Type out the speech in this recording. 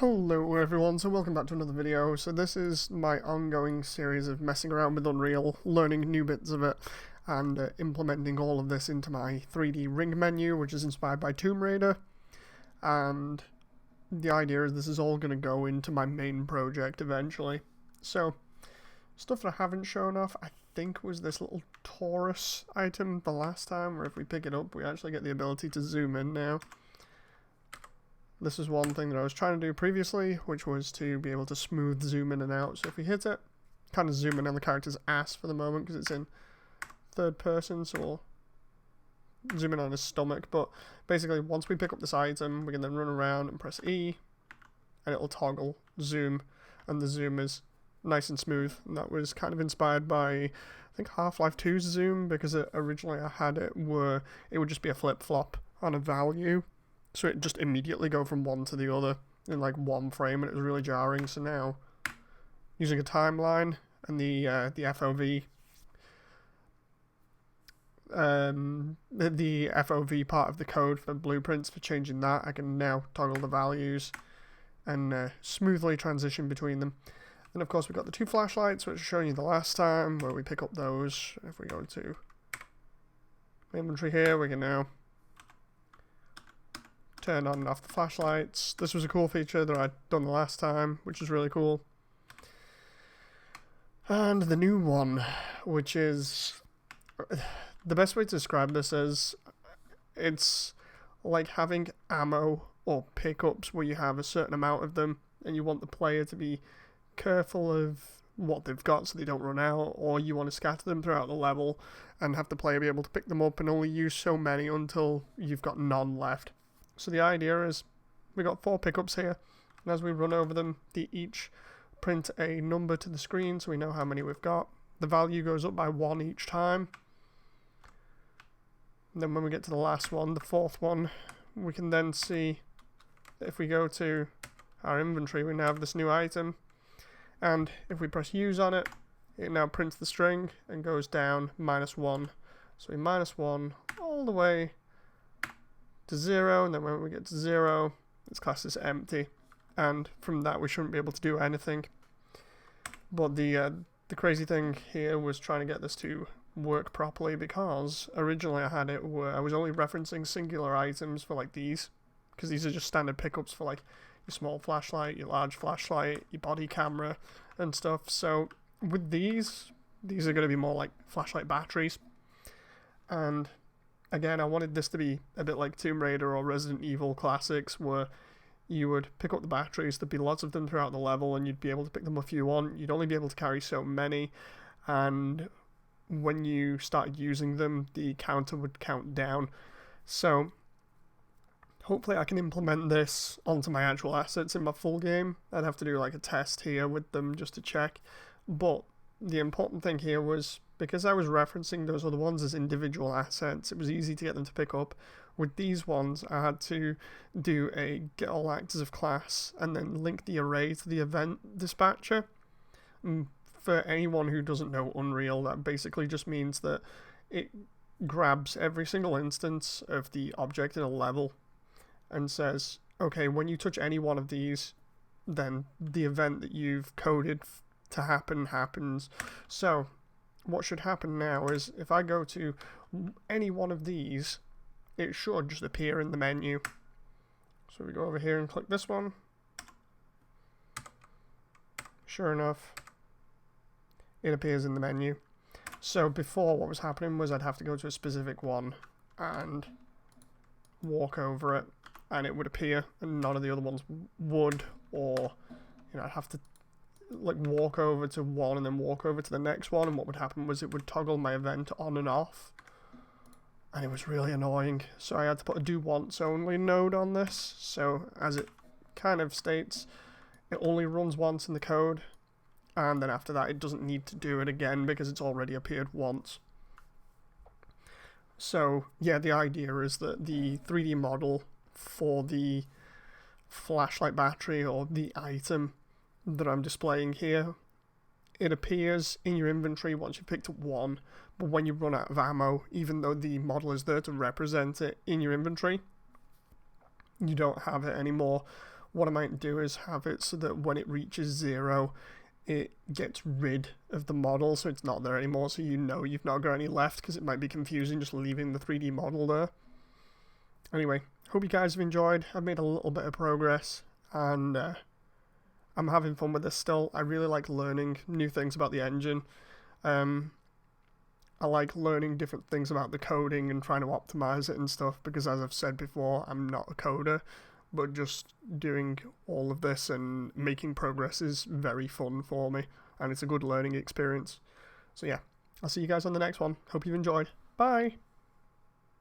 Hello everyone, so welcome back to another video. So this is my ongoing series of messing around with Unreal, learning new bits of it, and implementing all of this into my 3D ring menu, which is inspired by Tomb Raider. And the idea is this is all going to go into my main project eventually. So, stuff that I haven't shown off, I think was this little torus item the last time, where if we pick it up, we actually get the ability to zoom in now. This is one thing that I was trying to do previously, which was to be able to smooth zoom in and out. So if we hit it, kind of zoom in on the character's ass for the moment because it's in third person, so we'll zoom in on his stomach. But basically, once we pick up this item, we can then run around and press E, and it'll toggle zoom, and the zoom is nice and smooth. And that was kind of inspired by, I think, Half-Life 2's zoom, because originally I had it where it would just be a flip-flop on a value. So it just immediately go from one to the other in like one frame, and it was really jarring. So now, using a timeline and the FOV, the FOV part of the code for blueprints for changing that, I can now toggle the values and smoothly transition between them. And of course we've got the two flashlights, which I showed you the last time, where we pick up those. If we go to inventory here, we can now turn on and off the flashlights. This was a cool feature that I'd done the last time, which is really cool. And the new one, which is, the best way to describe this is, it's like having ammo or pickups where you have a certain amount of them and you want the player to be careful of what they've got so they don't run out, or you want to scatter them throughout the level and have the player be able to pick them up and only use so many until you've got none left. So the idea is, we got 4 pickups here, and as we run over them, they each print a number to the screen so we know how many we've got. The value goes up by 1 each time. And then when we get to the last one, the 4th one, we can then see that if we go to our inventory, we now have this new item, and if we press use on it, it now prints the string and goes down -1. So we -1 all the way to 0, and then when we get to 0, it's classed as empty, and from that we shouldn't be able to do anything. But the crazy thing here was trying to get this to work properly, because originally I had it where I was only referencing singular items for like these, because these are just standard pickups for like your small flashlight, your large flashlight, your body camera and stuff. So with these are going to be more like flashlight batteries, and again, I wanted this to be a bit like Tomb Raider or Resident Evil classics, where you would pick up the batteries, there'd be lots of them throughout the level, and you'd be able to pick them if you want. You'd only be able to carry so many, and when you started using them, the counter would count down. So, hopefully I can implement this onto my actual assets in my full game. I'd have to do like a test here with them just to check. But the important thing here was, because I was referencing those other ones as individual assets, it was easy to get them to pick up. With these ones, I had to do a get all actors of class and then link the array to the event dispatcher. For anyone who doesn't know Unreal, that basically just means that it grabs every single instance of the object in a level and says, okay, when you touch any one of these, then the event that you've coded to happen happens. So what should happen now is, if I go to any one of these, it should just appear in the menu. So we go over here and click this one. Sure enough, it appears in the menu. So before, what was happening was I'd have to go to a specific one and walk over it, and it would appear, and none of the other ones would, or I'd have to like walk over to one and then walk over to the next one, and what would happen was it would toggle my event on and off, and it was really annoying. So I had to put a do once only node on this, so as it kind of states, it only runs once in the code, and then after that it doesn't need to do it again because it's already appeared once. So yeah, the idea is that the 3D model for the flashlight battery, or the item that I'm displaying here, it appears in your inventory once you've picked up one, but when you run out of ammo, even though the model is there to represent it in your inventory, you don't have it anymore. what I might do is have it so that when it reaches 0, it gets rid of the model, so it's not there anymore, so you know you've not got any left, because it might be confusing just leaving the 3D model there. Anyway, hope you guys have enjoyed. I've made a little bit of progress, and I'm having fun with this still. I really like learning new things about the engine. I like learning different things about the coding and trying to optimize it and stuff, because as I've said before, I'm not a coder, but just doing all of this and making progress is very fun for me, and it's a good learning experience. So yeah, I'll see you guys on the next one. Hope you've enjoyed. Bye!